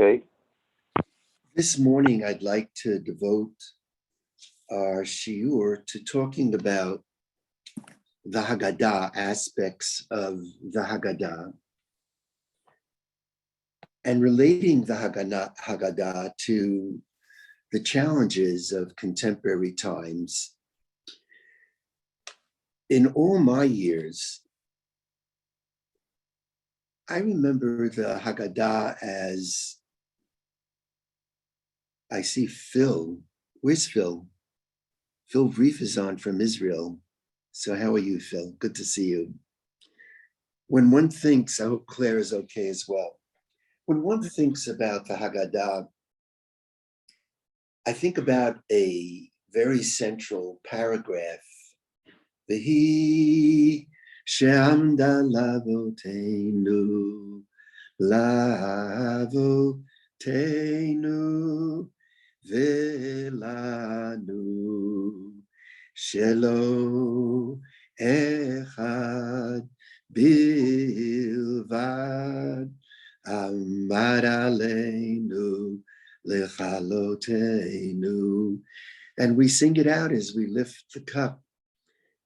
Okay. This morning, I'd like to devote our shiur to talking about the Haggadah, aspects of the Haggadah, and relating the Haggadah to the challenges of contemporary times. In all my years, I remember the Haggadah as, I see Phil. Where's Phil? Phil Brief is on from Israel. So how are you, Phil? Good to see you. When one thinks, I hope Claire is okay as well. When one thinks about the Haggadah, I think about a very central paragraph. V'hi she'amda lavoteinu, velanu shelo echad bilvad amad aleinu lechalotenu. And we sing it out as we lift the cup.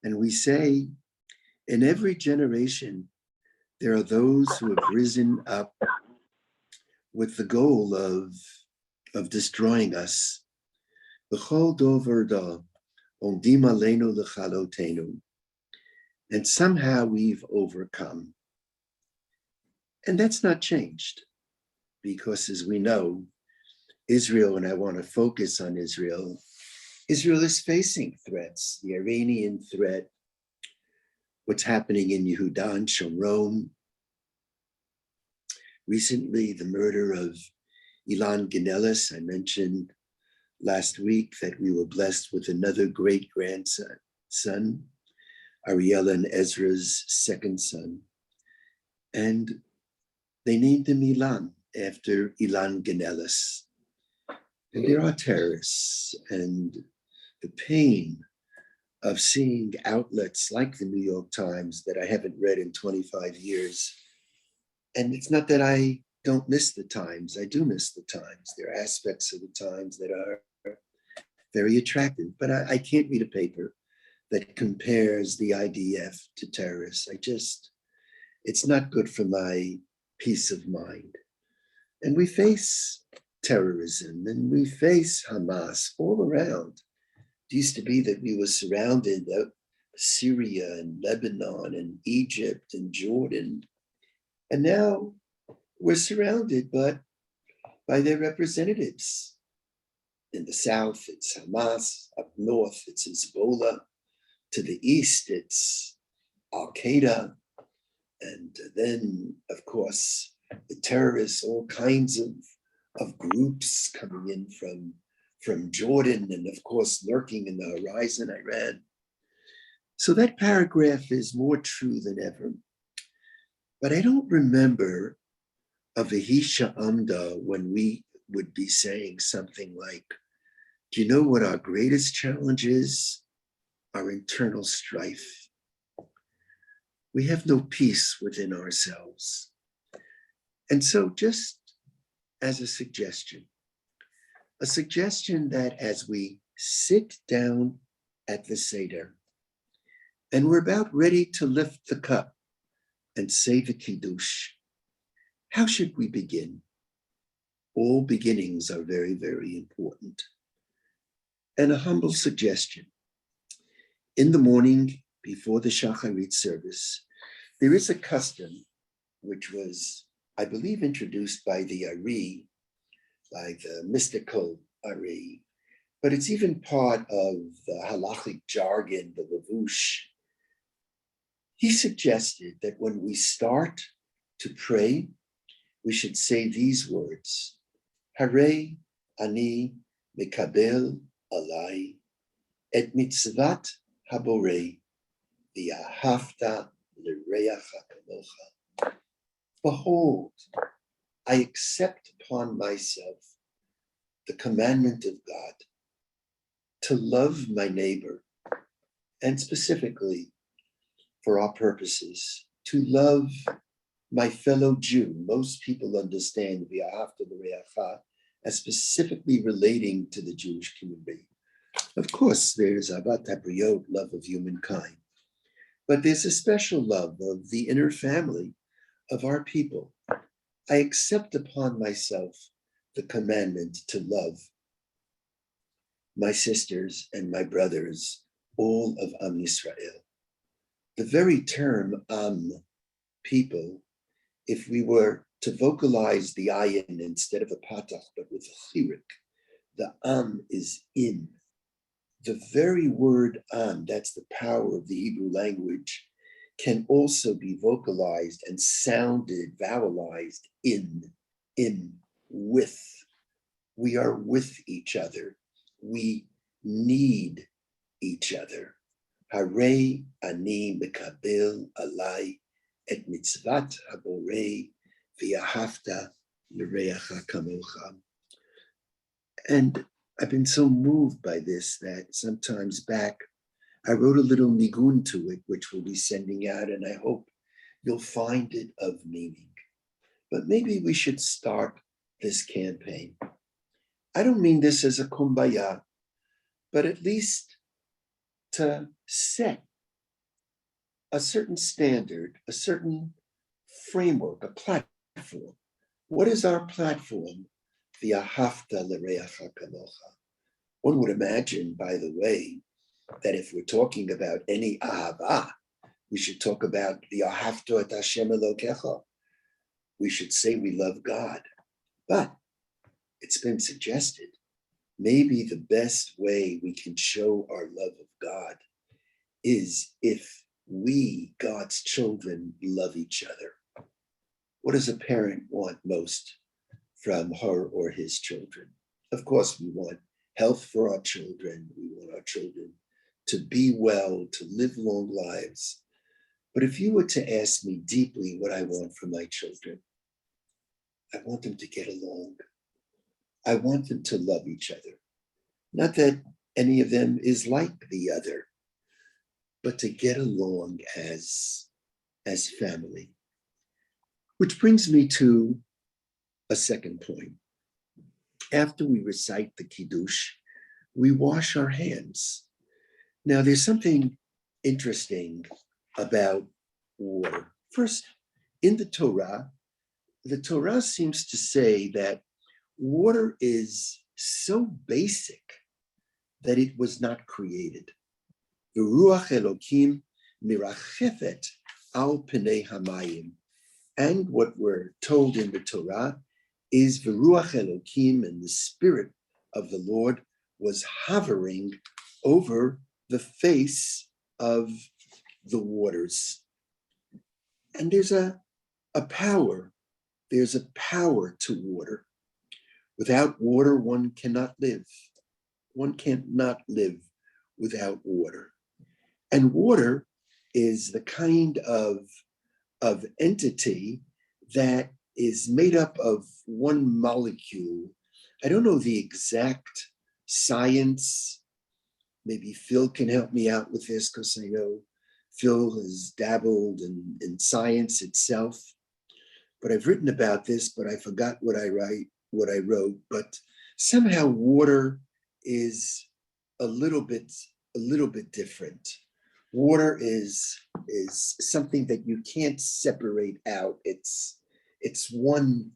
And we say, in every generation, there are those who have risen up with the goal of destroying us. B'chol dover da, omdim aleinu lechalotenu. And somehow we've overcome. And that's not changed, because as we know, Israel, and I want to focus on Israel, Israel is facing threats, the Iranian threat, what's happening in Yehuda and Shomron. Recently, the murder of Ilan Ganelis. I mentioned last week that we were blessed with another great-grandson, Ariella and Ezra's second son. And they named him Ilan after Ilan Ganelis. And there are terrorists, and the pain of seeing outlets like the New York Times that I haven't read in 25 years. And it's not that I don't miss the Times. I do miss the Times. There are aspects of the Times that are very attractive, but I can't read a paper that compares the IDF to terrorists. It's not good for my peace of mind. And we face terrorism, and we face Hamas all around. It used to be that we were surrounded by Syria and Lebanon and Egypt and Jordan. And now we're surrounded by their representatives. In the south, it's Hamas. Up north, it's Hezbollah. To the east, it's Al-Qaeda. And then, of course, the terrorists, all kinds of groups coming in from Jordan, and of course lurking in the horizon, Iran. So that paragraph is more true than ever. But I don't remember a V'hi she'amda when we would be saying something like, do you know what our greatest challenge is? Our internal strife. We have no peace within ourselves. And so just as a suggestion that as we sit down at the Seder and we're about ready to lift the cup and say the Kiddush, how should we begin? All beginnings are very, very important. And a humble suggestion. In the morning, before the Shacharit service, there is a custom which was, I believe, introduced by the Ari, like the mystical Ari, but it's even part of the halachic jargon, the levush. He suggested that when we start to pray, we should say these words: Harei ani mekabel alai et mitzvat haborei v'ahavta l'reacha kamocha. Behold, I accept upon myself the commandment of God to love my neighbor, and specifically for our purposes, to love my fellow Jew. Most people understand v'ahavta l'reacha as specifically relating to the Jewish community. Of course, there's avat habriot, love of humankind, but there's a special love of the inner family of our people. I accept upon myself the commandment to love my sisters and my brothers, all of Am Yisrael. The very term Am, people, if we were to vocalize the ayin instead of a patach, but with a chirik, the Am is in. The very word Am, that's the power of the Hebrew language, can also be vocalized and sounded, vowelized in, with. We are with each other. We need each other. Harei ani mekabel alai et mitzvat haborei v'ahavta l'reacha kamocha. And I've been so moved by this that sometimes back, I wrote a little nigun to it, which we'll be sending out, and I hope you'll find it of meaning. But maybe we should start this campaign. I don't mean this as a kumbaya, but at least to set a certain standard, a certain framework, a platform. What is our platform? V'ahavta l'reacha kamocha. One would imagine, by the way, that if we're talking about any ahava, we should talk about v'ahavta et Hashem Elokecha. We should say we love God. But it's been suggested, maybe the best way we can show our love of God is if we, God's children, love each other. What does a parent want most from her or his children? Of course, we want health for our children. We want our children to be well, to live long lives. But if you were to ask me deeply what I want for my children, I want them to get along. I want them to love each other. Not that any of them is like the other, but to get along as family. Which brings me to a second point. After we recite the Kiddush, we wash our hands. Now, there's something interesting about water. First, in the Torah seems to say that water is so basic that it was not created. V'ruach Elokim mirachefet al pnei hamayim. And what we're told in the Torah is V'ruach Elokim, and the Spirit of the Lord was hovering over the face of the waters. And there's a power to water. Without water, one cannot live. One cannot live without water. And water is the kind of entity that is made up of one molecule. I don't know the exact science. Maybe Phil can help me out with this, because I know Phil has dabbled in science itself. But I've written about this, but I forgot what I wrote. But somehow water is a little bit different. Water is something that you can't separate out. It's one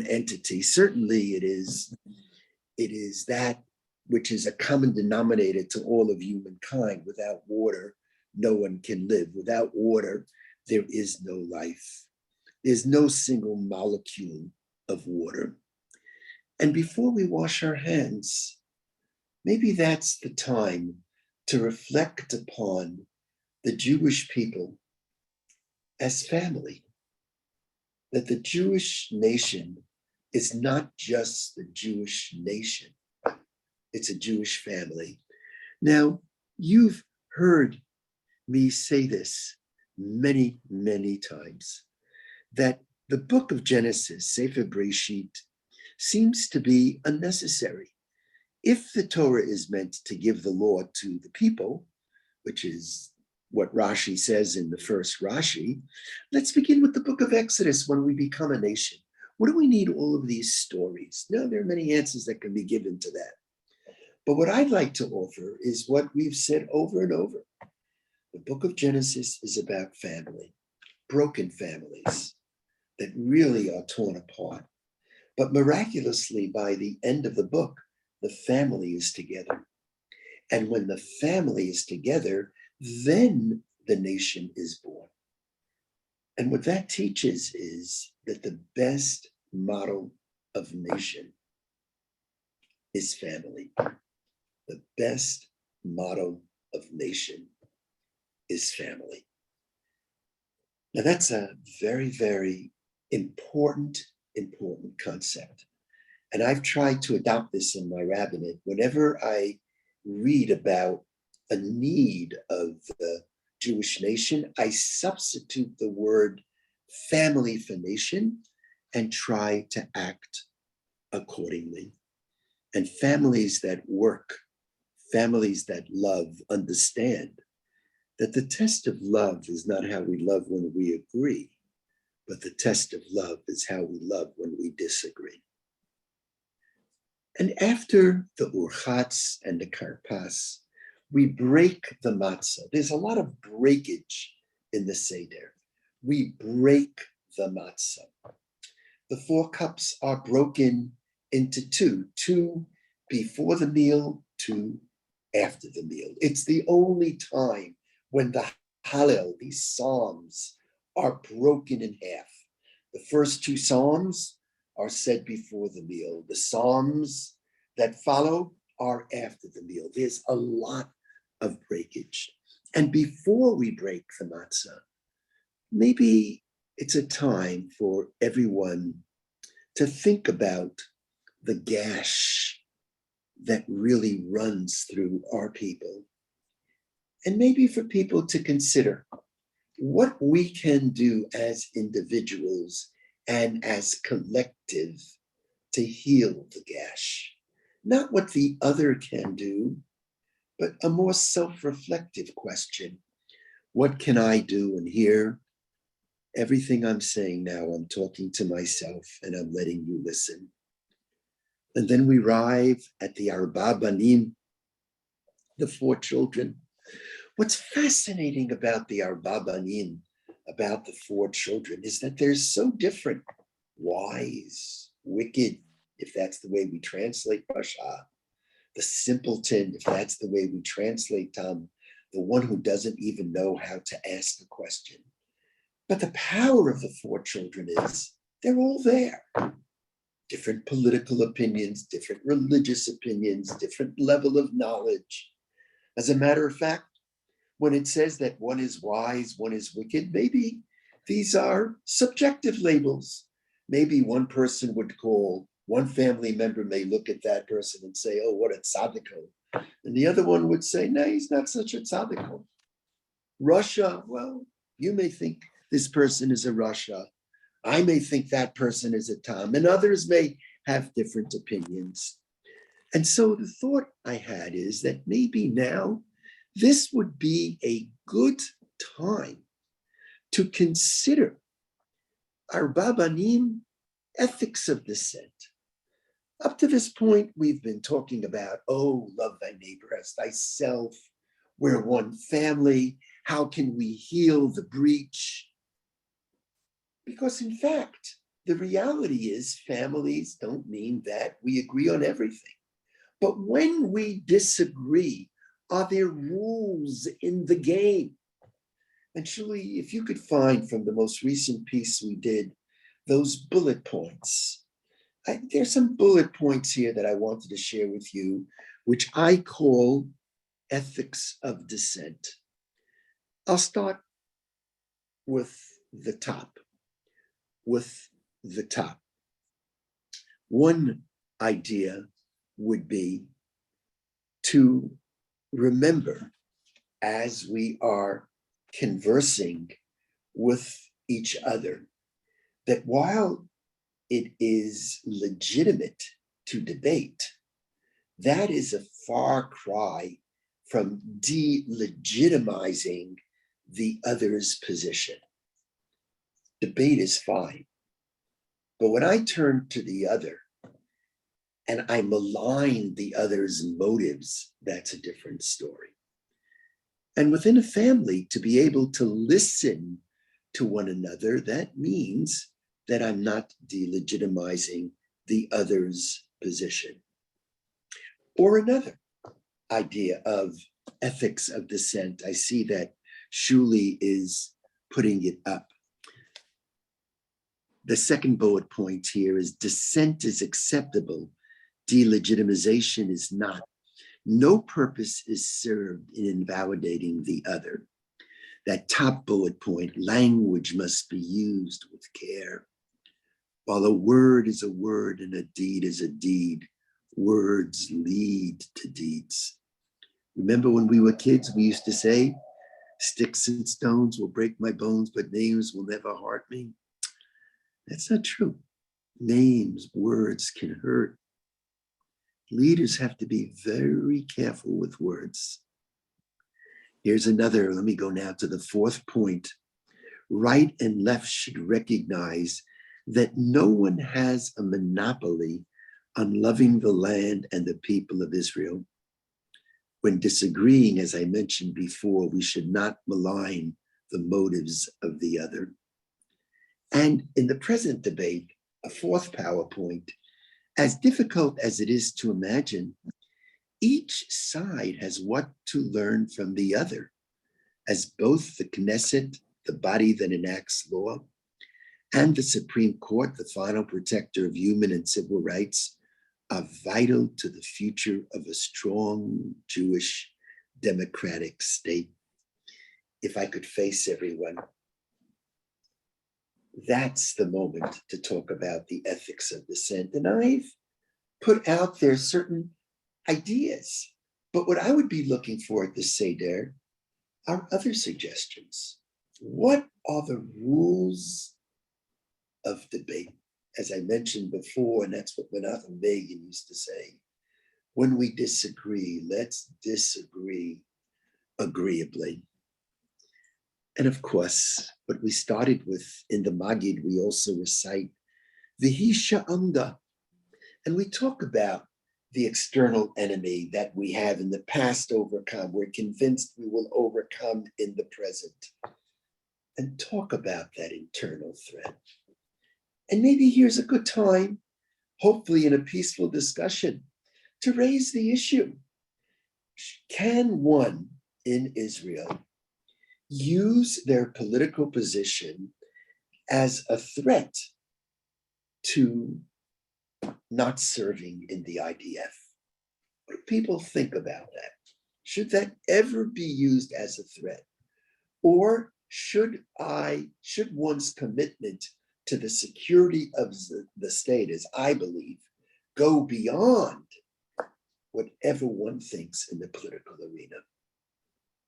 entity. Certainly it is that which is a common denominator to all of humankind. Without water, no one can live. Without water, there is no life. There's no single molecule of water. And before we wash our hands, maybe that's the time to reflect upon the Jewish people as family. That the Jewish nation is not just the Jewish nation, it's a Jewish family. Now, you've heard me say this many, many times, that the book of Genesis, Sefer Breshit, seems to be unnecessary. If the Torah is meant to give the law to the people, which is what Rashi says in the first Rashi, let's begin with the book of Exodus when we become a nation. What do we need all of these stories? Now, there are many answers that can be given to that. But what I'd like to offer is what we've said over and over. The book of Genesis is about family, broken families that really are torn apart. But miraculously, by the end of the book, the family is together. And when the family is together, then the nation is born. And what that teaches is that the best model of nation is family. The best model of nation is family. Now that's a very, very important concept. And I've tried to adopt this in my rabbinate. Whenever I read about a need of the Jewish nation, I substitute the word family for nation and try to act accordingly. And families that work, families that love, understand that the test of love is not how we love when we agree, but the test of love is how we love when we disagree. And after the urchatz and the karpas, we break the matzah. There's a lot of breakage in the Seder. We break the matzah. The 4 cups are broken into two before the meal, 2 after the meal. It's the only time when the Hallel, these psalms, are broken in half. The first 2 psalms are said before the meal. The psalms that follow are after the meal. There's a lot of breakage. And before we break the matzah, maybe it's a time for everyone to think about the gash that really runs through our people. And maybe for people to consider what we can do as individuals and as collective to heal the gash. Not what the other can do, but a more self-reflective question. What can I do? And here, everything I'm saying now, I'm talking to myself and I'm letting you listen. And then we arrive at the Arba Banim, the 4 children. What's fascinating about the Arba Banim, about the 4 children, is that they're so different. Wise, wicked, if that's the way we translate Rasha. The simpleton, if that's the way we translate Tam, the one who doesn't even know how to ask a question. But the power of the 4 children is they're all there. Different political opinions, different religious opinions, different level of knowledge. As a matter of fact, when it says that one is wise, one is wicked, maybe these are subjective labels. Maybe one person would call, one family member may look at that person and say, oh, what a tzaddik. And the other one would say, no, he's not such a tzaddik. Russia, well, you may think this person is a Russia. I may think that person is a Tom, and others may have different opinions. And so the thought I had is that maybe now this would be a good time to consider Arba Banim, ethics of dissent. Up to this point, we've been talking about, oh, love thy neighbor as thyself. We're one family. How can we heal the breach? Because in fact, the reality is families don't mean that we agree on everything. But when we disagree, are there rules in the game? And Shuli, if you could find from the most recent piece we did, those bullet points. There's some bullet points here that I wanted to share with you, which I call ethics of dissent. I'll start with the top. One idea would be to remember as we are conversing with each other that while it is legitimate to debate, that is a far cry from delegitimizing the other's position. Debate is fine. But when I turn to the other and I malign the other's motives, that's a different story. And within a family, to be able to listen to one another, that means that I'm not delegitimizing the other's position. Or another idea of ethics of dissent. I see that Shuli is putting it up. The second bullet point here is dissent is acceptable, delegitimization is not. No purpose is served in invalidating the other. That top bullet point, language must be used with care. While a word is a word and a deed is a deed, words lead to deeds. Remember when we were kids, we used to say, sticks and stones will break my bones, but names will never hurt me. That's not true. Names, words can hurt. Leaders have to be very careful with words. Here's another, let me go now to the fourth point. Right and left should recognize that no one has a monopoly on loving the land and the people of Israel. When disagreeing, as I mentioned before, we should not malign the motives of the other. And in the present debate, a fourth PowerPoint, as difficult as it is to imagine, each side has what to learn from the other, as both the Knesset, the body that enacts law, and the Supreme Court, the final protector of human and civil rights, are vital to the future of a strong Jewish democratic state. If I could face everyone, that's the moment to talk about the ethics of dissent. And I've put out there certain ideas, but what I would be looking for at the Seder are other suggestions. What are the rules of debate? As I mentioned before, and that's what Menachem Begin used to say, when we disagree, let's disagree agreeably. And of course, what we started with in the Magid, we also recite V'hi sha'amda. And we talk about the external enemy that we have in the past overcome. We're convinced we will overcome in the present. And talk about that internal threat. And maybe here's a good time, hopefully in a peaceful discussion, to raise the issue. Can one in Israel use their political position as a threat to not serving in the IDF? What do people think about that? Should that ever be used as a threat? Or should one's commitment to the security of the state, as I believe, go beyond whatever one thinks in the political arena?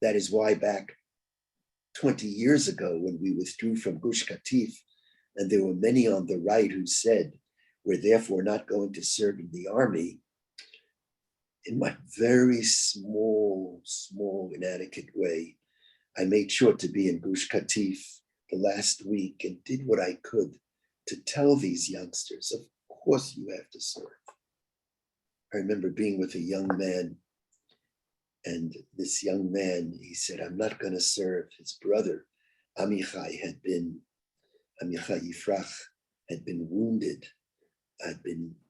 That is why back 20 years ago, when we withdrew from Bushka, and there were many on the right who said, we're therefore not going to serve in the army, in my very small, inadequate way, I made sure to be in Gush Katif the last week and did what I could to tell these youngsters, of course you have to serve. I remember being with a young man, and this young man, he said, I'm not going to serve. His brother, Amichai Yifrach, had been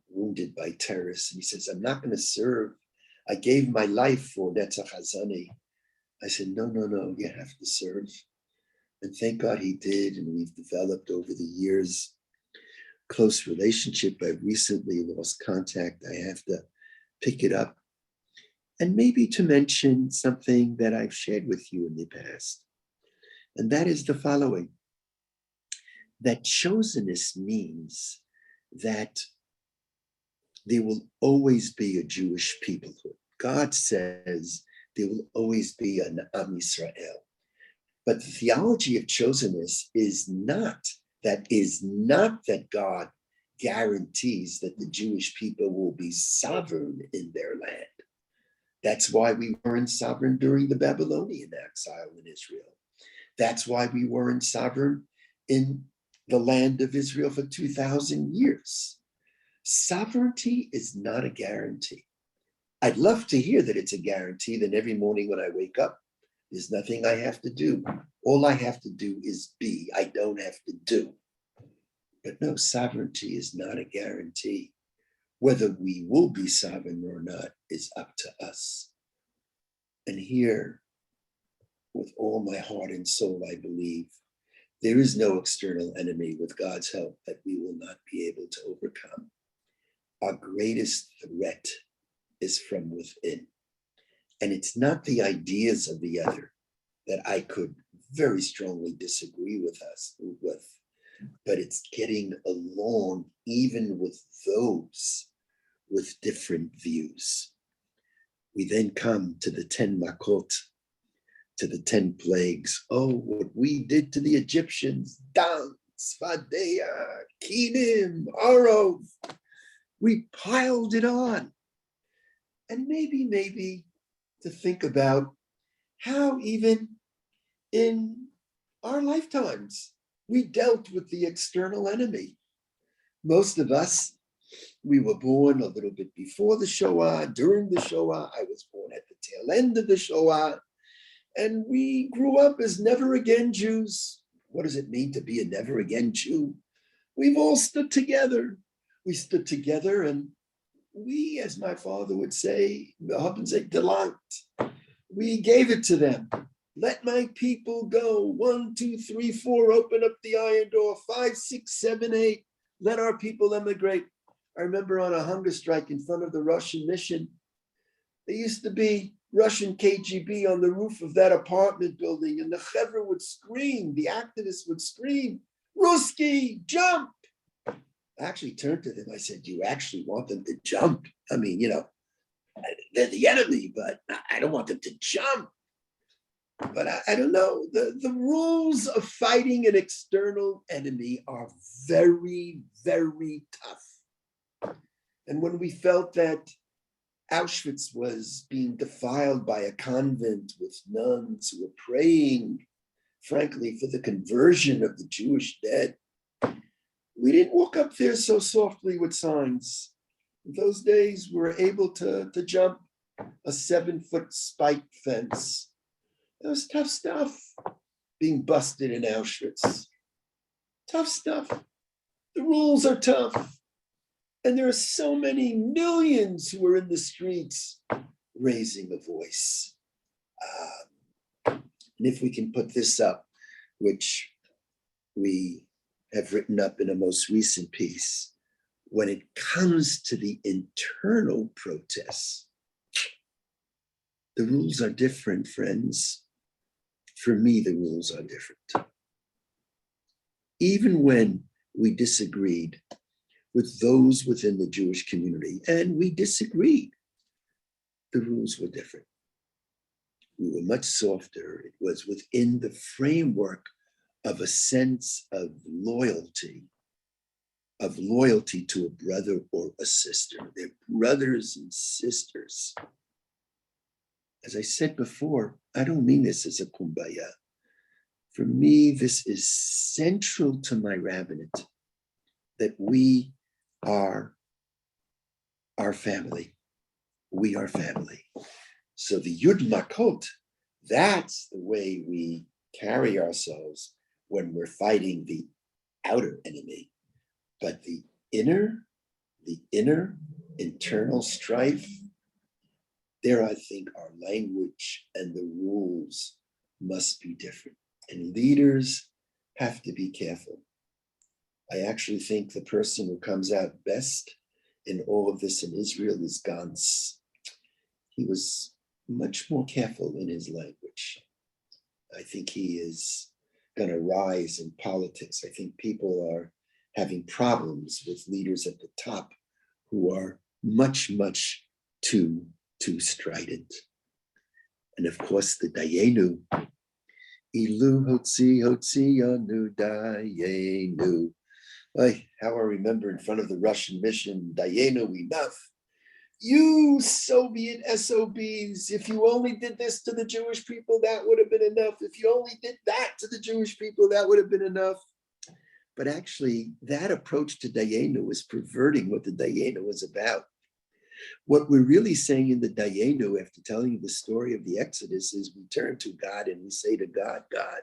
wounded by terrorists. And he says, I'm not going to serve. I gave my life for Netzach Hazani. I said, no, you have to serve. And thank God he did. And we've developed over the years close relationship. I recently lost contact. I have to pick it up. And maybe to mention something that I've shared with you in the past. And that is the following. That chosenness means that there will always be a Jewish peoplehood. God says there will always be an Am Yisrael. But the theology of chosenness is not that God guarantees that the Jewish people will be sovereign in their land. That's why we weren't sovereign during the Babylonian exile in Israel. That's why we weren't sovereign in the land of Israel for 2,000 years. Sovereignty is not a guarantee. I'd love to hear that it's a guarantee, that every morning when I wake up, there's nothing I have to do. All I have to do is be. I don't have to do. But no, sovereignty is not a guarantee. Whether we will be sovereign or not is up to us. And here, with all my heart and soul, I believe there is no external enemy with God's help that we will not be able to overcome. Our greatest threat is from within. And it's not the ideas of the other that I could very strongly disagree with, but it's getting along even with those with different views. We then come to the 10 makot, to the 10 plagues. Oh, what we did to the Egyptians, Dan, Svadeya, Kinim, Arov. We piled it on. And maybe to think about how even in our lifetimes, we dealt with the external enemy. Most of us, we were born a little bit before the Shoah, during the Shoah. I was born at the tail end of the Shoah. And we grew up as never again Jews. What does it mean to be a never again Jew? We've all stood together. We stood together and we, as my father would say, delight. We gave it to them. Let my people go. 1, 2, 3, 4, open up the iron door. 5, 6, 7, 8. Let our people emigrate. I remember on a hunger strike in front of the Russian mission, there used to be Russian KGB on the roof of that apartment building, and the chevra would scream, the activists would scream, Ruski, jump! I actually turned to them, I said, do you actually want them to jump? I mean, they're the enemy, but I don't want them to jump. But I don't know, the rules of fighting an external enemy are very, very tough. And when we felt that Auschwitz was being defiled by a convent with nuns who were praying, frankly, for the conversion of the Jewish dead, we didn't walk up there so softly with signs. In those days, we were able to jump a 7-foot spiked fence. It was tough stuff being busted in Auschwitz. Tough stuff. The rules are tough. And there are so many millions who are in the streets raising a voice. And if we can put this up, which we have written up in a most recent piece, when it comes to the internal protests, the rules are different, friends. For me, the rules are different. Even when we disagreed with those within the Jewish community, and we disagreed, the rules were different. We were much softer. It was within the framework of a sense of loyalty to a brother or a sister. They're brothers and sisters. As I said before, I don't mean this as a kumbaya. For me, this is central to my rabbinate, that we are our family. We are family. So the Yud Makot, that's the way we carry ourselves when we're fighting the outer enemy. But the inner internal strife, there I think our language and the rules must be different. And leaders have to be careful. I actually think the person who comes out best in all of this in Israel is Gantz. He was much more careful in his language. I think he is going to rise in politics. I think people are having problems with leaders at the top who are much, much too strident. And of course, the Dayenu, Ilu Hotzi Yanu Dayenu. How I remember in front of the Russian mission, Dayenu enough. You Soviet SOBs, if you only did this to the Jewish people, that would have been enough. If you only did that to the Jewish people, that would have been enough. But actually, that approach to Dayenu was perverting what the Dayenu was about. What we're really saying in the Dayenu, after telling you the story of the Exodus, is we turn to God and we say to God, God,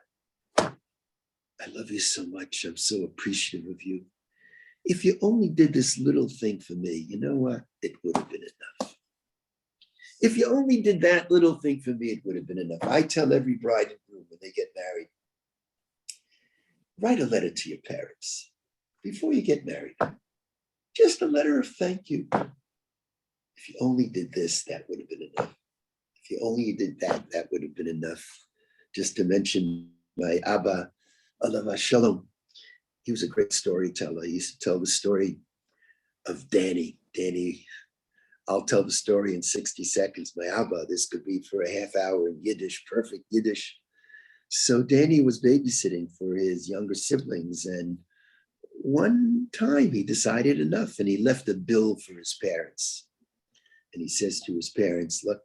I love you so much. I'm so appreciative of you. If you only did this little thing for me, you know what? It would have been enough. If you only did that little thing for me, it would have been enough. I tell every bride and groom when they get married, write a letter to your parents before you get married. Just a letter of thank you. If you only did this, that would have been enough. If you only did that, that would have been enough. Just to mention my Abba, Alav Shalom. He was a great storyteller. He used to tell the story of Danny. Danny, I'll tell the story in 60 seconds. My Abba, this could be for a half hour in Yiddish, perfect Yiddish. So Danny was babysitting for his younger siblings. And one time he decided enough and he left a bill for his parents. And he says to his parents, look,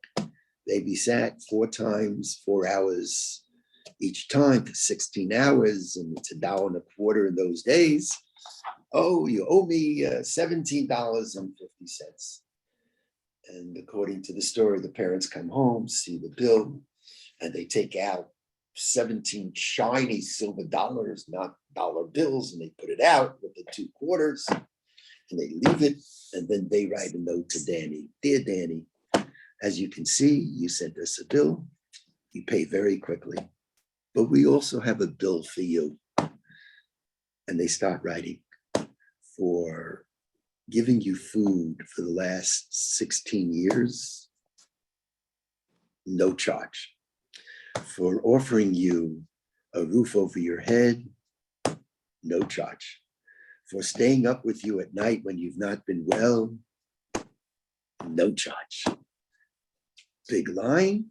they babysat 4 times, 4 hours each time for 16 hours, and it's $1.25 in those days. Oh, you owe me $17.50. And according to the story, the parents come home, see the bill, and they take out 17 shiny silver dollars, not dollar bills, and they put it out with the 2 quarters, and they leave it, and then they write a note to Danny. Dear Danny, as you can see, you sent us a bill. You pay very quickly, but we also have a bill for you. And they start writing, for giving you food for the last 16 years, no charge. For offering you a roof over your head, no charge. For staying up with you at night when you've not been well, no charge. Big line,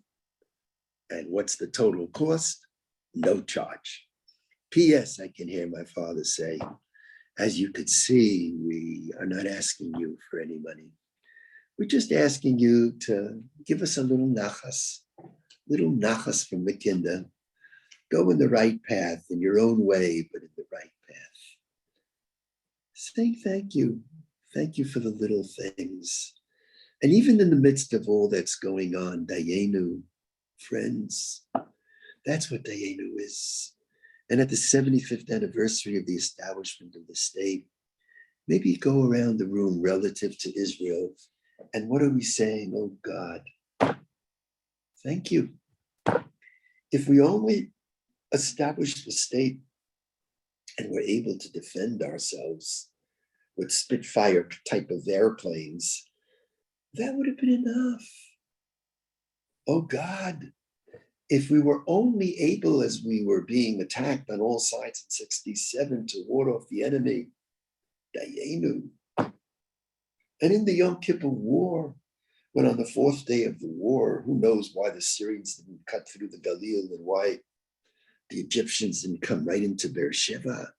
and what's the total cost? No charge. P.S. I can hear my father say, as you could see, we are not asking you for any money. We're just asking you to give us a little nachas from the kinder. Go in the right path, in your own way, but in the right path. Saying thank you. Thank you for the little things. And even in the midst of all that's going on, Dayenu, friends, that's what Dayenu is. And at the 75th anniversary of the establishment of the state, maybe go around the room relative to Israel. And what are we saying? Oh God, thank you. If we only established the state and were able to defend ourselves with Spitfire type of airplanes, that would have been enough. Oh God, if we were only able, as we were being attacked on all sides in 67, to ward off the enemy, Dayenu. And in the Yom Kippur War, when on the 4th day of the war, who knows why the Syrians didn't cut through the Galil and why the Egyptians didn't come right into Beersheba.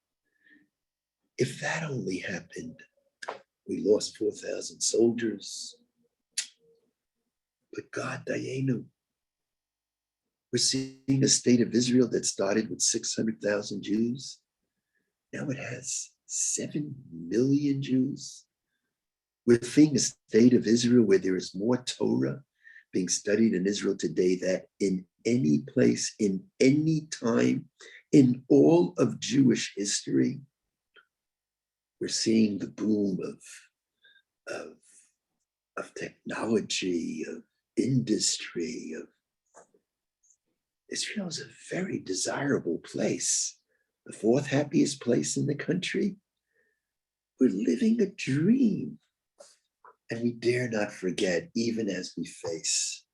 If that only happened, we lost 4,000 soldiers. But God, Dayenu, we're seeing a state of Israel that started with 600,000 Jews. Now it has 7 million Jews. We're seeing a state of Israel where there is more Torah being studied in Israel today than in any place, in any time, in all of Jewish history. We're seeing the boom of technology, of industry, of Israel is a very desirable place, the 4th happiest place in the country. We're living a dream. And we dare not forget, even as we face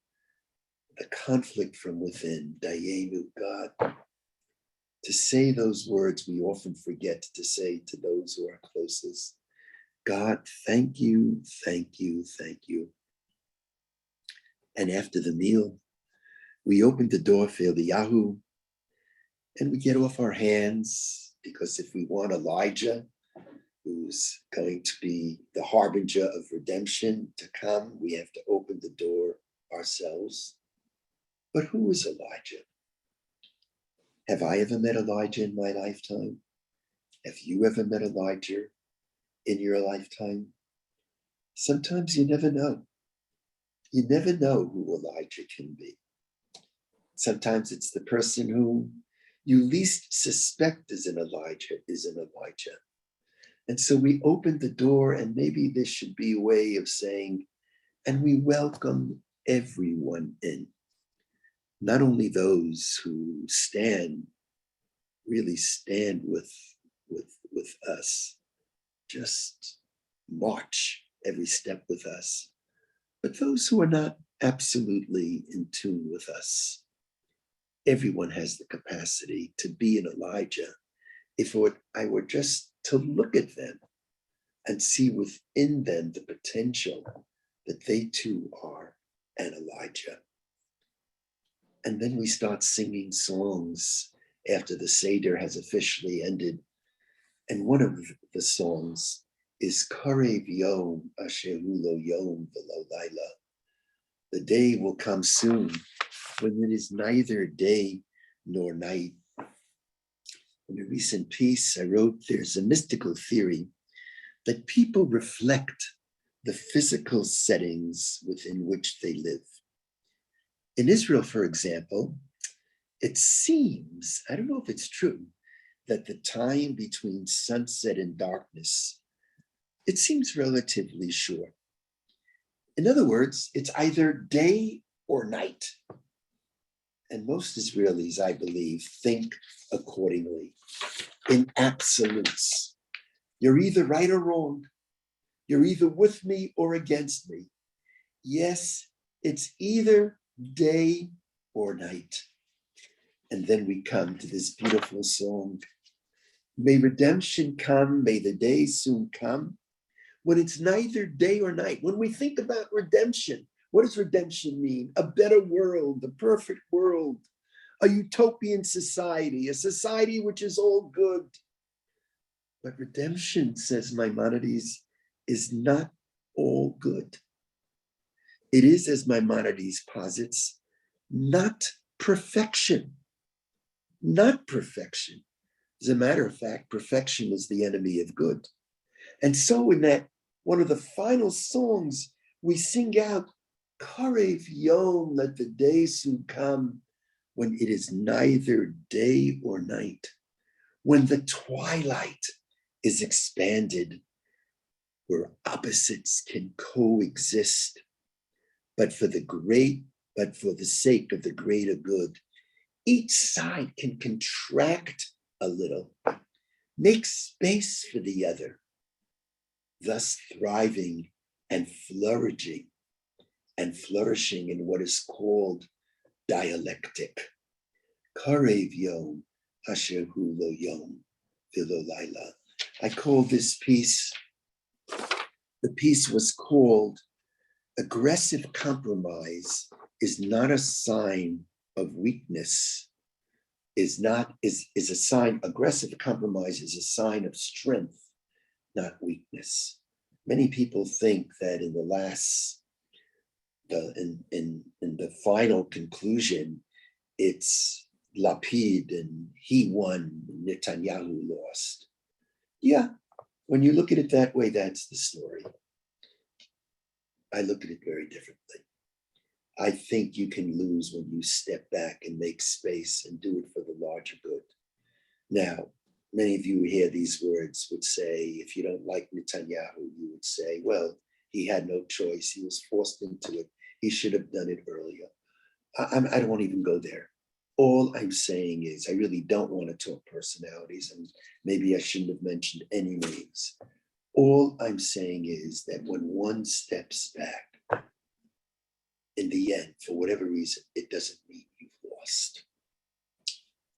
the conflict from within, Dayenu, God, to say those words we often forget to say to those who are closest. God, thank you, thank you, thank you. And after the meal, we open the door for Eliyahu, and we get off our hands, because if we want Elijah, who's going to be the harbinger of redemption to come. We have to open the door ourselves. But who is Elijah? Have I ever met Elijah in my lifetime? Have you ever met Elijah in your lifetime? Sometimes you never know. You never know who Elijah can be. Sometimes it's the person who you least suspect is an Elijah. And so we open the door, and maybe this should be a way of saying, and we welcome everyone in. Not only those who really stand with us, just march every step with us, but those who are not absolutely in tune with us. Everyone has the capacity to be an Elijah if I were just to look at them and see within them the potential that they too are an Elijah. And then we start singing songs after the Seder has officially ended. And one of the songs is Karev Yom Asher Hu Lo Yom V'Lo Laila. The day will come soon when it is neither day nor night. In a recent piece I wrote, there's a mystical theory that people reflect the physical settings within which they live. In Israel, for example, it seems, I don't know if it's true, that the time between sunset and darkness, it seems relatively short. In other words, it's either day or night. And most Israelis, I believe, think accordingly in absolutes. You're either right or wrong. You're either with me or against me. Yes, it's either day or night. And then we come to this beautiful song. May redemption come, may the day soon come, when it's neither day or night. When we think about redemption, what does redemption mean? A better world, the perfect world, a utopian society, a society which is all good. But redemption, says Maimonides, is not all good. It is, as Maimonides posits, not perfection. Not perfection. As a matter of fact, perfection is the enemy of good. And so in that, one of the final songs, we sing out, Karev Yom, let the day soon come, when it is neither day or night, when the twilight is expanded, where opposites can coexist, but for the sake of the greater good, each side can contract a little, make space for the other, thus thriving and flourishing in what is called dialectic. Karev Yom Asher Hu Lo Yom V'Lo Laila. I call this piece, the piece was called Aggressive Compromise is not a sign of weakness, aggressive compromise is a sign of strength, not weakness. Many people think that in the final conclusion, it's Lapid and he won, Netanyahu lost. Yeah, when you look at it that way, that's the story. I look at it very differently. I think you can lose when you step back and make space and do it for the larger good. Now, many of you who hear these words would say, if you don't like Netanyahu, you would say, well, he had no choice. He was forced into it. He should have done it earlier. I don't want to even go there. All I'm saying is I really don't want to talk personalities, and maybe I shouldn't have mentioned any names. All I'm saying is that when one steps back, in the end, for whatever reason, it doesn't mean you've lost.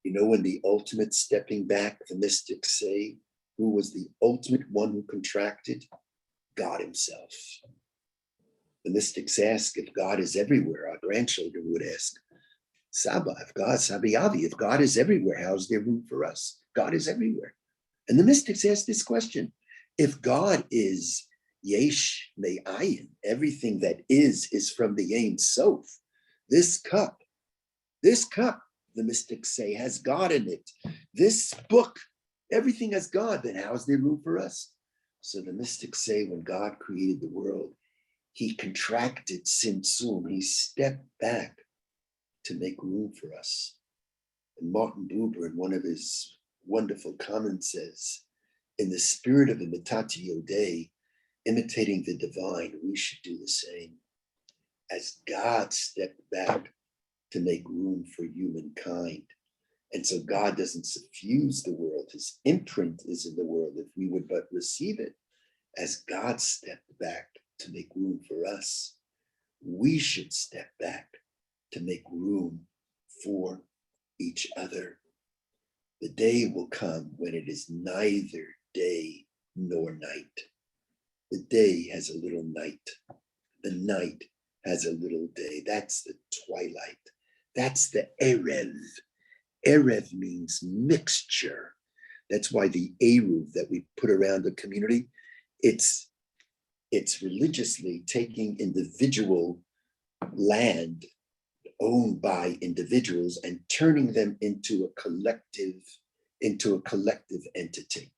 You know, when the ultimate stepping back, the mystics say, who was the ultimate one who contracted? God himself. The mystics ask if God is everywhere. Our grandchildren would ask, Saba, Sabi Avi, if God is everywhere, how's there room for us? God is everywhere. And the mystics ask this question, If God is yesh me'ayin, everything that is from the Ein Sof, this cup, the mystics say, has God in it. This book, everything has God, then how is there room for us? So the mystics say when God created the world, he contracted Tzimtzum, he stepped back to make room for us. And Martin Buber, in one of his wonderful comments, says, in the spirit of imitatio Dei, imitating the divine, we should do the same. As God stepped back to make room for humankind. And so God doesn't suffuse the world. His imprint is in the world if we would but receive it. As God stepped back to make room for us, we should step back to make room for each other. The day will come when it is neither day nor night. The day has a little night. The night has a little day. That's the twilight. That's the Erev. Erev means mixture. That's why the Eruv that we put around the community, it's religiously taking individual land owned by individuals and turning them into a collective entity,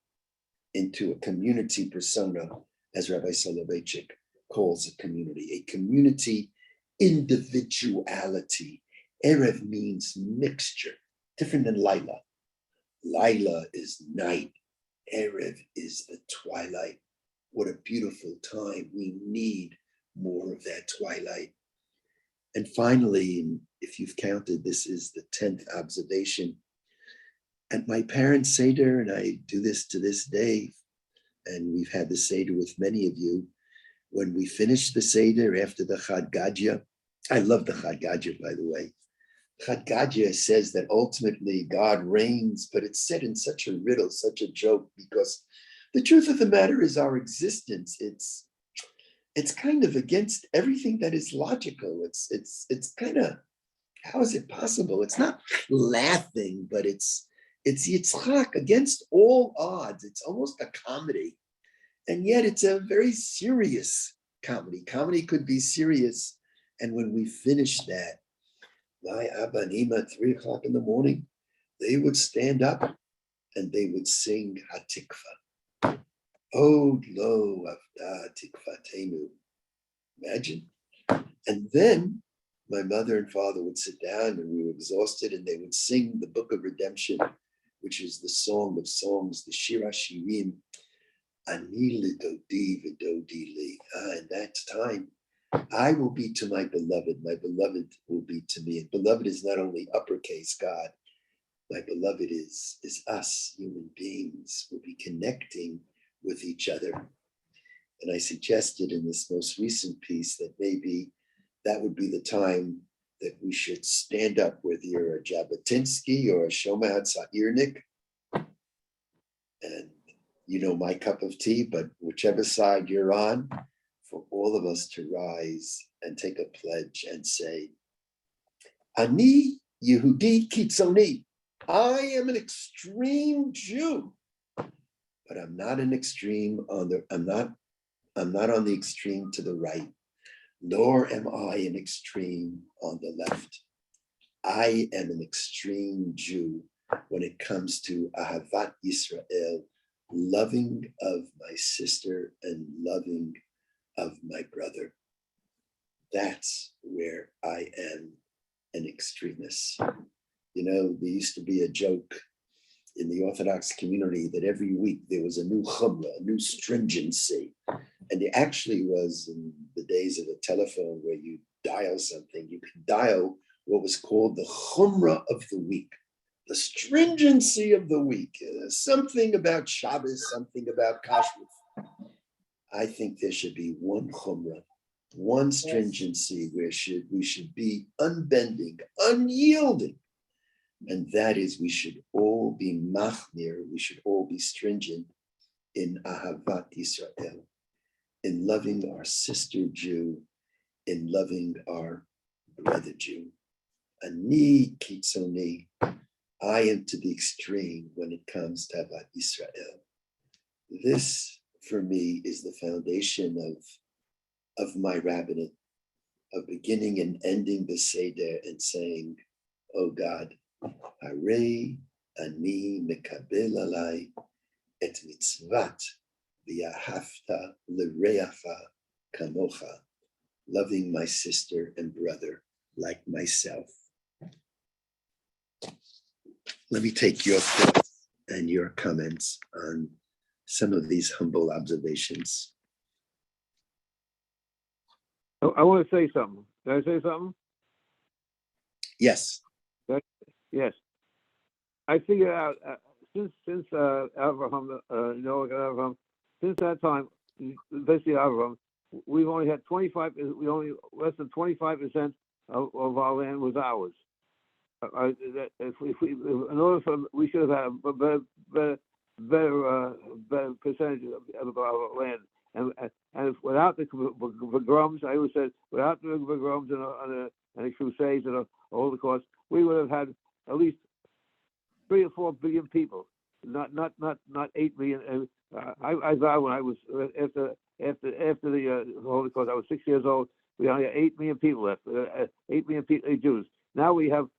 into a community persona, as Rabbi Soloveitchik calls a community individuality. Erev means mixture, different than Laila. Laila is night. Erev is the twilight. What a beautiful time. We need more of that twilight. And finally, if you've counted, this is the 10th observation. At my parents' Seder, and I do this to this day, and we've had the Seder with many of you, when we finish the Seder after the Chad Gadya, I love the Chad Gadya, by the way. Chad Gadya says that ultimately God reigns, but it's said in such a riddle, such a joke, because the truth of the matter is our existence. It's kind of against everything that is logical. It's kind of, how is it possible? It's not laughing, but it's Yitzchak against all odds. It's almost a comedy. And yet it's a very serious comedy. Comedy could be serious. And when we finish that, my Abba and Ima at 3 o'clock in the morning, they would stand up and they would sing Hatikva. Od lo avda tikvatenu. Imagine. And then my mother and father would sit down and we were exhausted and they would sing the Book of Redemption, which is the Song of Songs, the Shir HaShirim. Ani lidodi v'dodi li. In that time, I will be to my beloved will be to me. And beloved is not only uppercase God, my beloved is us, human beings. We'll be connecting with each other. And I suggested in this most recent piece that maybe that would be the time that we should stand up, whether you're a Jabotinsky or a Shoma Hatza'irnik. And you know my cup of tea, but whichever side you're on, for all of us to rise and take a pledge and say, Ani Yehudi Kitzoni. I am an extreme Jew, but I'm not an extreme I'm not on the extreme to the right, nor am I an extreme on the left. I am an extreme Jew when it comes to Ahavat Yisrael, loving of my sister and loving of my brother. That's where I am an extremist. You know, there used to be a joke in the Orthodox community that every week there was a new chumrah, a new stringency. And it actually was in the days of a telephone where you dial something, you could dial what was called the chumrah of the week, the stringency of the week, something about Shabbos, something about kashrut. I think there should be one chumrah, one stringency where we should be unbending, unyielding. And that is, we should all be machmir, we should all be stringent in Ahavat Yisrael, in loving our sister Jew, in loving our brother Jew. Ani kitzoni, I am to the extreme when it comes to Ahavat Yisrael. This for me, is the foundation of my rabbinate, of beginning and ending the Seder and saying, oh God, Harei ani mekabel alai et mitzvat v'yahavta l'reacha Kamocha, loving my sister and brother like myself. Let me take your thoughts and your comments on some of these humble observations. I want to say something. Can I say something? Yes. Yes. I figured out since Abraham, Abraham, since that time, basically Abraham, we've only had 25. We only less than 25% of our land was ours. In order for we should have had a better percentage of our land. And without the pogroms, I always said, without the pogroms and the crusades and the Holocaust, we would have had at least 3 or 4 billion people, not 8 million. I vowed when I was after the Holocaust, I was 6 years old. We only had 8 million people left, 8 million people, Jews. Now we have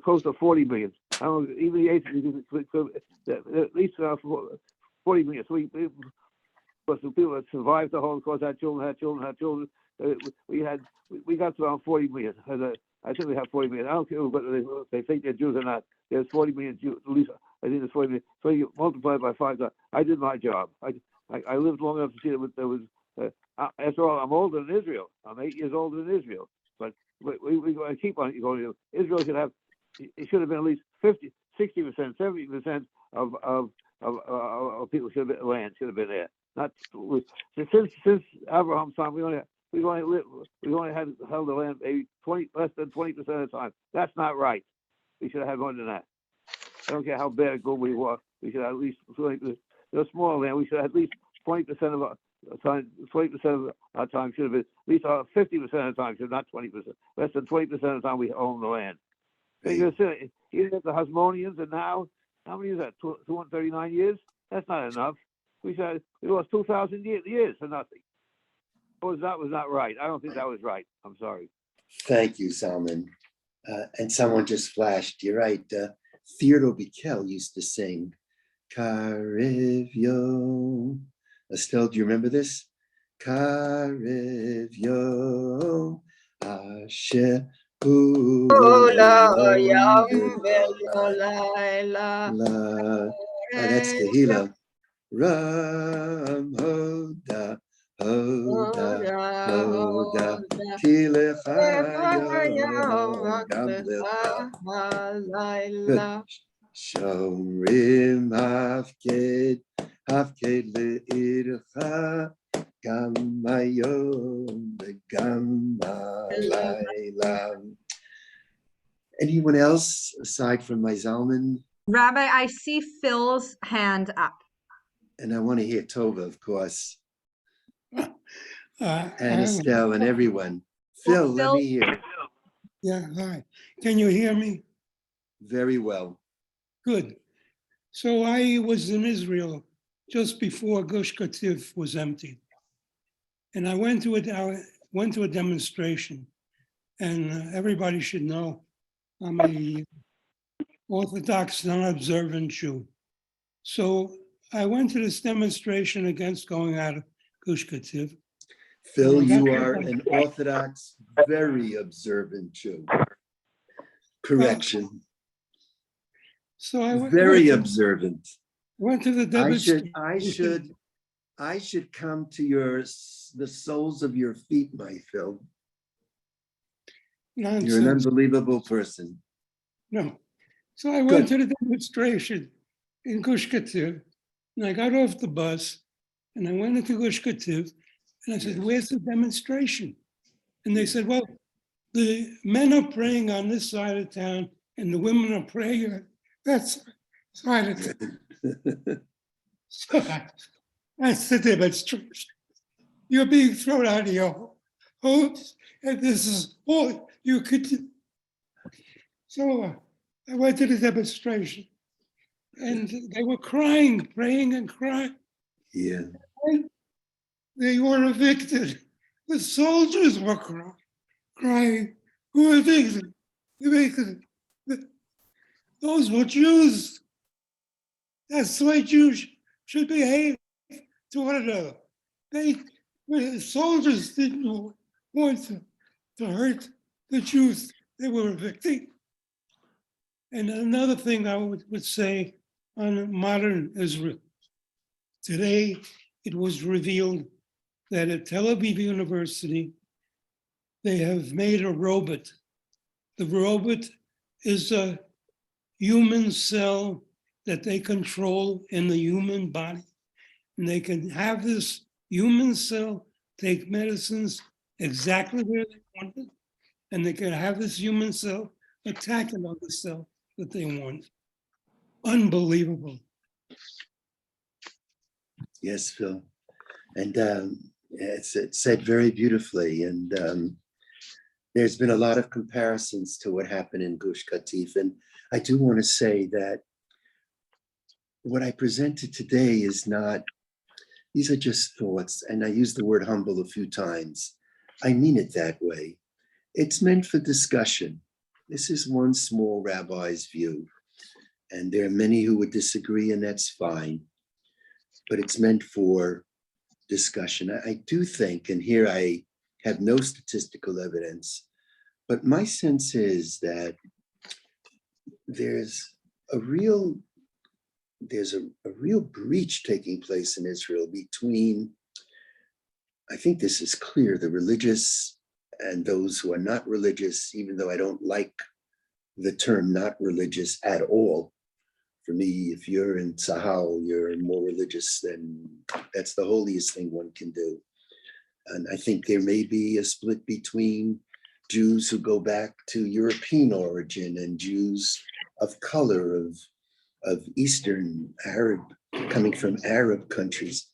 close to 40 million. I don't know, even the 8 at least 40 million. So because the people that survived the Holocaust had children. We got to around 40 million. I think we have 40 million. I don't care whether they think they're Jews or not. There's 40 million Jews. At least I think there's 40 million. So you multiply it by 5. I did my job. I lived long enough to see that there was. After all, I'm older than Israel. I'm 8 years older than Israel. But we keep on going. Israel should have. It should have been at least 50, 60%, 70% of people should have been land should have been there. Not since Abraham's time, we only had held the land maybe less than 20% of the time. That's not right. We should have had more than that. I don't care how bad or good we were. We should have at least 20%. Small land. We should have at least 20% of our time. 20% of our time should have been at least 50% of the time. Should not 20%. Less than 20% of the time we own the land. Even the Hasmoneans, and now how many is that? 239 years. That's not enough. We lost 2,000 years for nothing. That was not right. I don't think that was right. I'm sorry. Thank you, Salman. And someone just flashed. You're right. Theodore Bikel used to sing, Karev Yom. Estelle, do you remember this? Karev Yom Asher that's Tehillah. Ram Hoda, Hoda, Kilechayom, Gam Lecha. Shomrim Hafked Le'ircha, Gam Hayom, Gam Halayla. Anyone else aside from my Zalman? Rabbi, I see Phil's hand up. And I want to hear Tova, of course. And Estelle and everyone. Phil, let me hear. Yeah, hi. Can you hear me? Very well. Good. So I was in Israel just before Gush Katif was emptied. And I went to a demonstration. And everybody should know I'm a Orthodox, non-observant Jew. So I went to this demonstration against going out of Gush Katif. Phil, you are an Orthodox, very observant Jew. Correction. So I went very observant. Went to the demonstration. I should come to the soles of your feet, my Phil. Nonsense. You're an unbelievable person. No. So I went to the demonstration in Gush Katif, and I got off the bus, and I went into Gush Katif, and I said, where's the demonstration? And they said, well, the men are praying on this side of town, and the women are praying on that side of town. So I said, demonstration. You're being thrown out of your homes, and this is all you could do. So I went to the demonstration, and they were crying, praying and crying. Yeah. They were evicted. The soldiers were crying, who are evicted? Evicted. Those were Jews. That's the way Jews should behave to one another. The soldiers didn't want to hurt the Jews they were evicting. And another thing I would say on modern Israel. Today, it was revealed that at Tel Aviv University, they have made a robot. The robot is a human cell that they control in the human body. And they can have this human cell take medicines exactly where they want it. And they can have this human cell attack another cell that they want. Unbelievable. Yes, Phil. And it's said very beautifully. And there's been a lot of comparisons to what happened in Gush Katif. And I do want to say that what I presented today is not, these are just thoughts. And I use the word humble a few times. I mean it that way. It's meant for discussion. This is one small rabbi's view. And there are many who would disagree, and that's fine. But it's meant for discussion. I do think, and here I have no statistical evidence, but my sense is that there's a real breach taking place in Israel between, I think this is clear, the religious and those who are not religious, even though I don't like the term not religious at all. For me, if you're in Sahal, you're more religious, then that's the holiest thing one can do. And I think there may be a split between Jews who go back to European origin and Jews of color, of Eastern Arab, coming from Arab countries.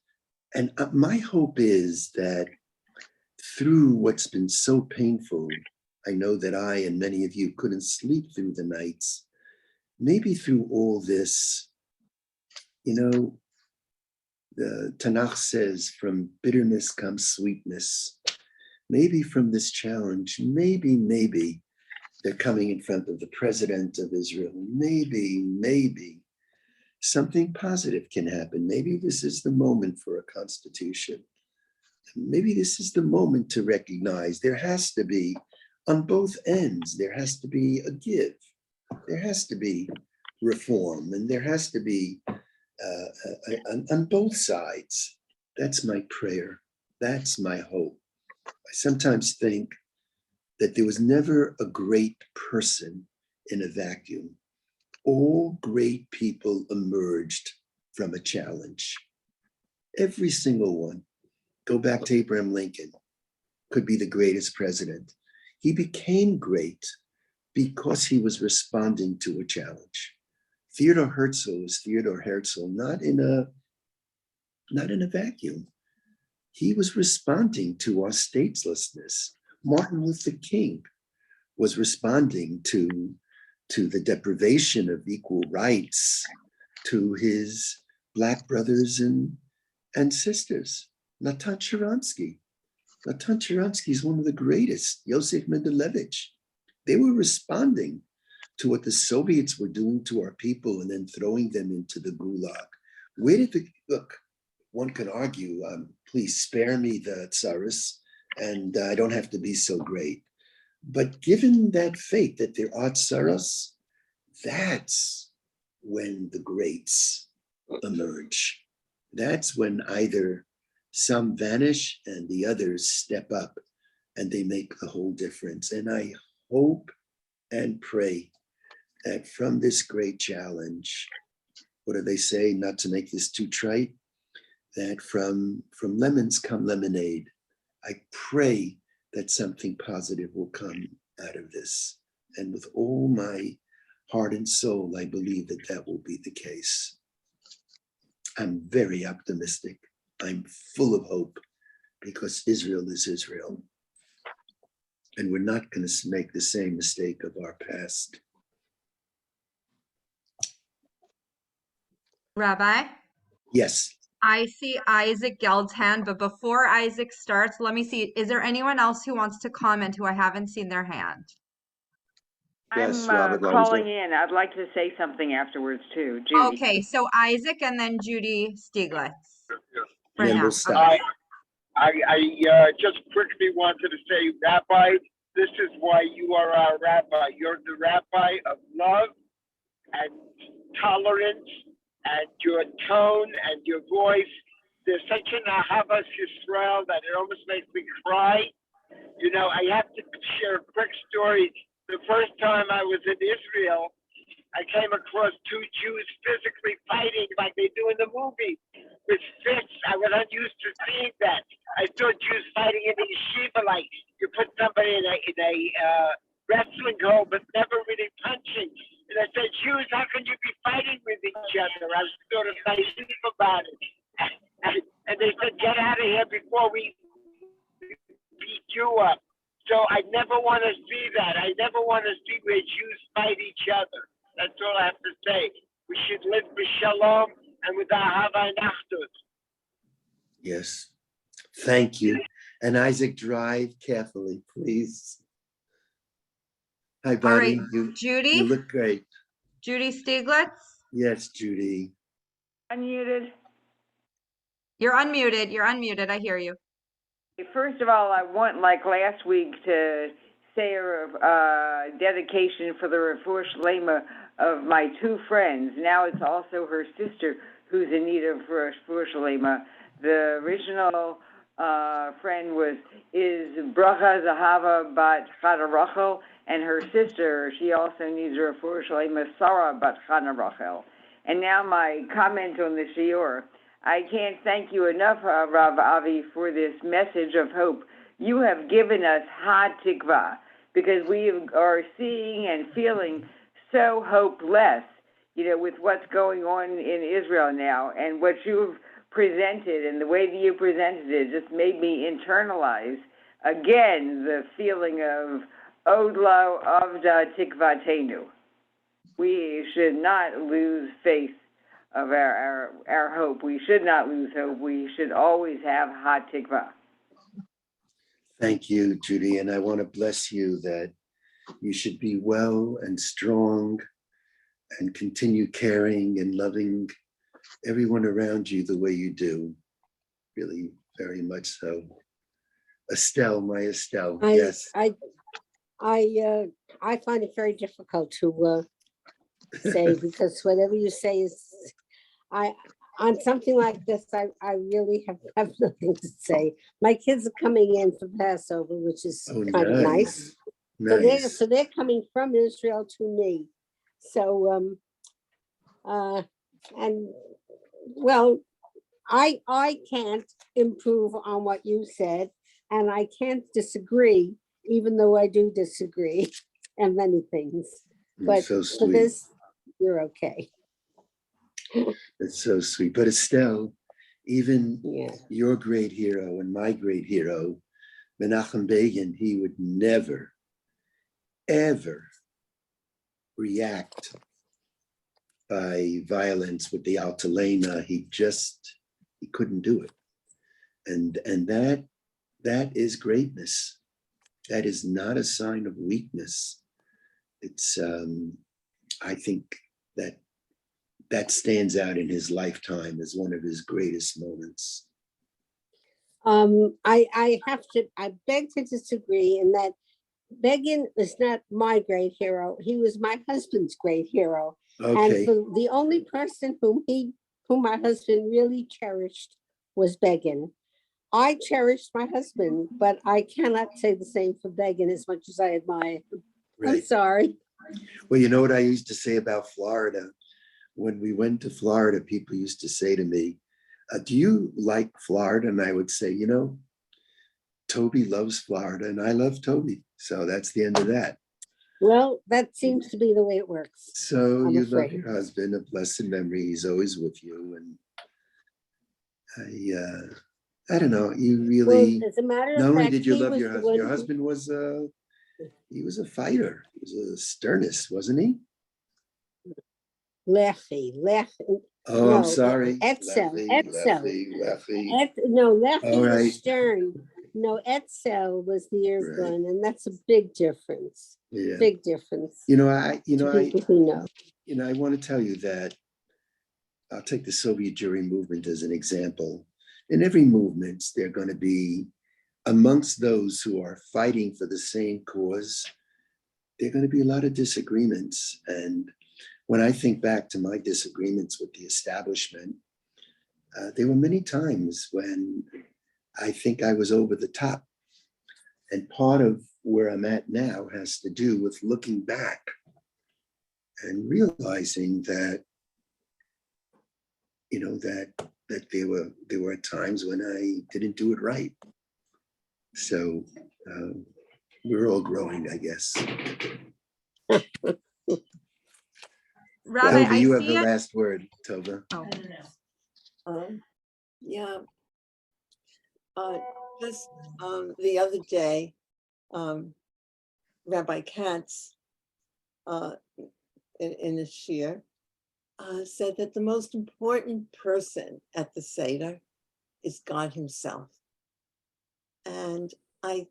And my hope is that through what's been so painful, I know that I and many of you couldn't sleep through the nights. Maybe through all this, the Tanakh says, from bitterness comes sweetness. Maybe from this challenge, maybe they're coming in front of the president of Israel. Maybe something positive can happen. Maybe this is the moment for a constitution. Maybe this is the moment to recognize there has to be, on both ends, there has to be a give. There has to be reform, and there has to be on both sides. That's my prayer. That's my hope. I sometimes think that there was never a great person in a vacuum. All great people emerged from a challenge. Every single one. Go back to Abraham Lincoln, could be the greatest president. He became great because he was responding to a challenge. Theodore Herzl was Theodore Herzl, not in a vacuum. He was responding to our statelessness. Martin Luther King was responding to the deprivation of equal rights to his Black brothers and sisters. Natan Sharansky is one of the greatest. Yosef Mendelevich. They were responding to what the Soviets were doing to our people and then throwing them into the gulag. Where did look, one can argue, please spare me the tsaris, and I don't have to be so great. But given that fate that there are tsaras, that's when the greats emerge. That's when either some vanish and the others step up and they make the whole difference. And I hope and pray that from this great challenge, what do they say, not to make this too trite, that from lemons come lemonade. I pray that something positive will come out of this. And with all my heart and soul, I believe that that will be the case. I'm very optimistic. I'm full of hope because Israel is Israel. And we're not going to make the same mistake of our past. Rabbi? Yes. I see Isaac Geld's hand, but before Isaac starts, let me see. Is there anyone else who wants to comment who I haven't seen their hand? Yes, I'm Robert, calling in. I'd like to say something afterwards too, Judy. Okay, so Isaac and then Judy Stieglitz. For And then now. we'll stop. Okay. I just quickly wanted to say, Rabbi, this is why you are our rabbi. You're the rabbi of love and tolerance, and your tone and your voice. There's such an ahavas Yisrael that it almost makes me cry. You know, I have to share a quick story. The first time I was in Israel, I came across two Jews physically fighting like they do in the movie with fists. I was unused to seeing that. I saw Jews fighting in the yeshiva, like you put somebody in a wrestling hole, but never really punching. And I said, Jews, how can you be fighting with each other? I was sort of naive about it. And they said, get out of here before we beat you up. So I never want to see that. I never want to see where Jews fight each other. That's all I have to say. We should live with Shalom and with Ahava and Achdut. Yes. Thank you. And Isaac, drive carefully, please. Hi, Bonnie. right, You Judy? look great. Judy Stieglitz? Yes, Judy. Unmuted. You're unmuted. You're unmuted. I hear you. First of all, I want, like last week, to say a dedication for the refuah shlema of my two friends. Now it's also her sister who's in need of refuah shlema. The original friend is Bracha Zahava bat Chana Rachel, and her sister, she also needs a refuah shlema, Sarah bat Chana Rachel. And now my comment on the shiur. I can't thank you enough, Rav Avi, for this message of hope. You have given us ha tikva, because we are seeing and feeling so hopeless, with what's going on in Israel now. And what you've presented and the way that you presented it just made me internalize, again, the feeling of Odlo Avda Tikvatenu. We should not lose faith of our hope. We should not lose hope. We should always have ha tikva. Thank you, Judy. And I want to bless you that you should be well and strong and continue caring and loving everyone around you the way you do. Really, very much so. Estelle, my Estelle, yes. I find it very difficult to say, because whatever you say is, on something like this, I really have nothing to say. My kids are coming in for Passover, which is kind of nice. Nice. So they're coming from Israel to me. So and well, I can't improve on what you said, and I can't disagree, even though I do disagree on many things. But so for this, you're okay. That's so sweet. But Estelle, even your great hero and my great hero, Menachem Begin, he would never, ever react by violence with the Altalena. He couldn't do it. And that is greatness. That is not a sign of weakness. It's, I think that stands out in his lifetime as one of his greatest moments. I beg to disagree in that Begin is not my great hero. He was my husband's great hero. Okay. And for the only person whom my husband really cherished was Begin. I cherished my husband, but I cannot say the same for Begin as much as I admire him. Right. I'm sorry. Well, you know what I used to say about Florida? When we went to Florida, people used to say to me, do you like Florida? And I would say, Toby loves Florida and I love Toby. So that's the end of that. Well, that seems to be the way it works. So you love afraid. your husband, a blessed memory. He's always with you. And I don't know, you really, well, as a matter not of only fact, did you he love was your the husband, your one husband was he was a fighter. He was a sternist, wasn't he? laughing. Oh, I'm No, sorry. Etzel, Lefty, Etzel. Lefty. No, Lefty All right. was Stern. No, Etzel was the Right. Irgun, and that's a big difference. Yeah. Big difference. I People who know. I want to tell you that I'll take the Soviet Jewry movement as an example. In every movement, there are going to be, amongst those who are fighting for the same cause, there are going to be a lot of disagreements. And when I think back to my disagreements with the establishment, there were many times when I think I was over the top. And part of where I'm at now has to do with looking back and realizing that, that there were times when I didn't do it right. So we're all growing, I guess. Rabbi, Tova, you I have see the it. last word, Tova. Oh. Yeah. Just the other day, Rabbi Katz in a shir said that the most important person at the Seder is God himself. And I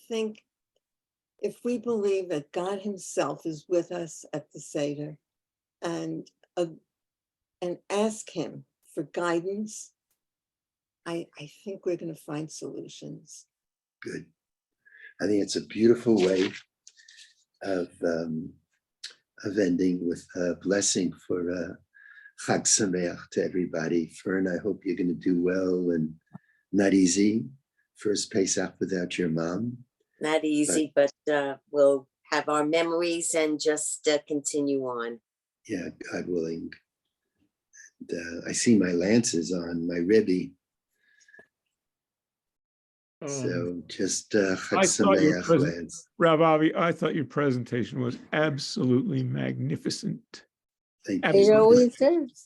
think if we believe that God himself is with us at the Seder and ask him for guidance, I think we're going to find solutions. Good. I think it's a beautiful way of ending with a blessing for Chag Sameach to everybody. Fern, I hope you're going to do well, and not easy. First Pesach without your mom. Not easy, but we'll have our memories and just continue on. Yeah, God willing. And, I see my lances on my ribby. So just Chag Sameach, Lance. Rav Avi, I thought your presentation was absolutely magnificent. Thank It you. always is.